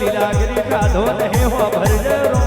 લીલાગરી ખાધો નહીં હો ભરજરો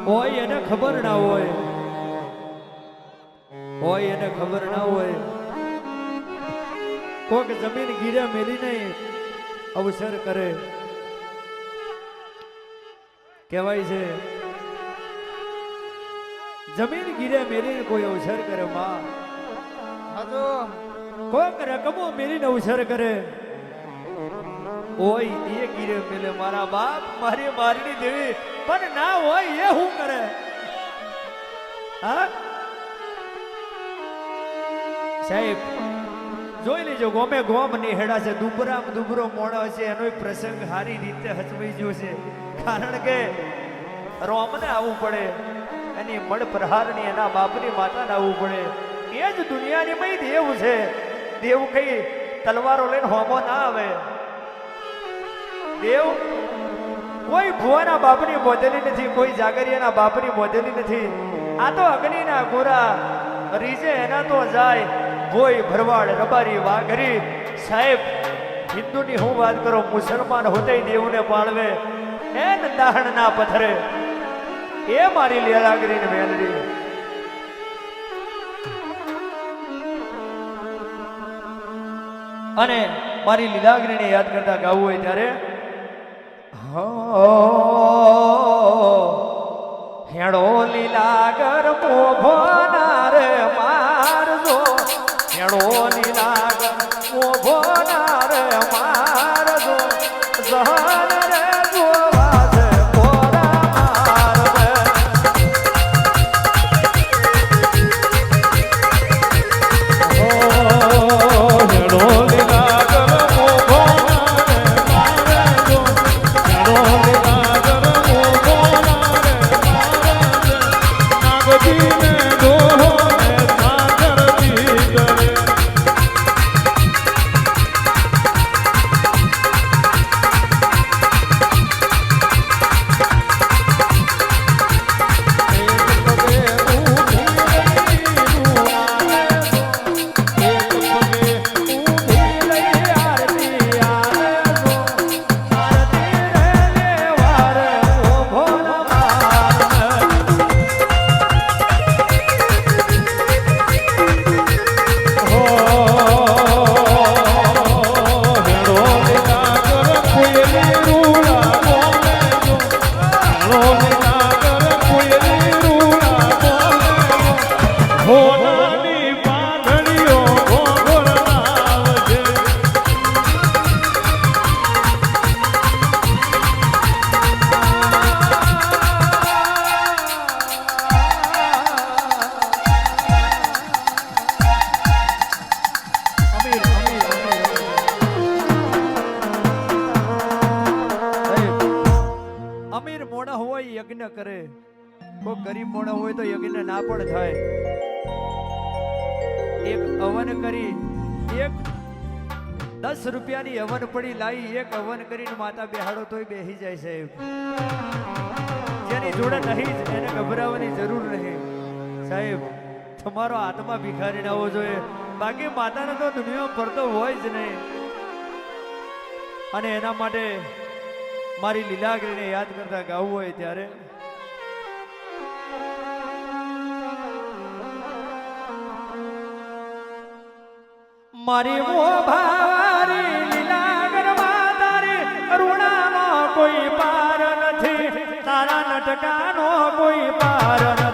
હોય એને ખબર ના હોય, હોય એને ખબર ના હોય, કોક જમીન ગીરે મેલીને અવસર કરે. કહેવાય છે જમીન ગીરે મેલીને કોઈ અવસર કરે માં, કોક રકમો મેલીને અવસર કરે. હોય એ ગીરે મેલે મારા બાપ મારી મારણી દેવી, પણ ના હોય એ શું કરે? હા સાહેબ જોઈ લેજો, ગોમે ગોમ નિહેડા છે, દુબરામ દુબરો મોણો છે, એનો પ્રસંગ સારી રીતે હચવાઈ ગયો છે. કારણ કે રોમને આવવું પડે, એની મળ પ્રહારની એના બાપની માતાને આવવું પડે. એ જ દુનિયાની મય દેવ છે. દેવ કઈ તલવારો લઈને હોમો ના આવે. દેવ કોઈ ભુવાના બાપની બોધેલી નથી, કોઈ જાગરિયાના બાપની બોધેલી નથી. આ તો અગ્નિના ગોરા રીજે એના તો જાય. કોઈ ભરવાડ રબારી વાઘરી સાહેબ હિન્દુની હું વાત કરો, મુસલમાન હોતે દેવને પાળવે એ દાહણ ના પથરે. એ મારી લીલાગરીને મેલડી. અને મારી લીલાગરીને યાદ કરતા ગાવું હોય ત્યારે હેડો લીલાગર મોભના રે મારજો, હેડો લીલાગર મોભના રે મારજો, જહન રે જોવા છે પોરા મારવે. હેડો લીલાગર મોભના રે મારજો, હેડો લીલાગર મોભના રે મારજો, નાગજીને દોહો ને સાગર દીકરે. યજ્ઞ કરે, કોઈ ગરીબ મોણો હોય તો યજ્ઞ ના પણ થાય. એક હવન કરી, એક 10 રૂપિયાની હવન પડી લાવી, એક હવન કરીને માતા બેહાડો તોય બેહી જાય સાહેબ. જેની જોડે નહીં એને ગભરાવાની જરૂર નહીં સાહેબ. તમારો આત્મા ભિખારી ના હોવો જોઈએ, બાકી માતાને તો દુનિયા ફરતો હોય જ નહીં. અને એના માટે મારી લીલાગરીને યાદ કરતા ગાવું હોય ત્યારે મારી મોભારી લીલાગર માતારી અરુણાનો કોઈ પાર નથી, તારા નટકાનો કોઈ પાર નથી.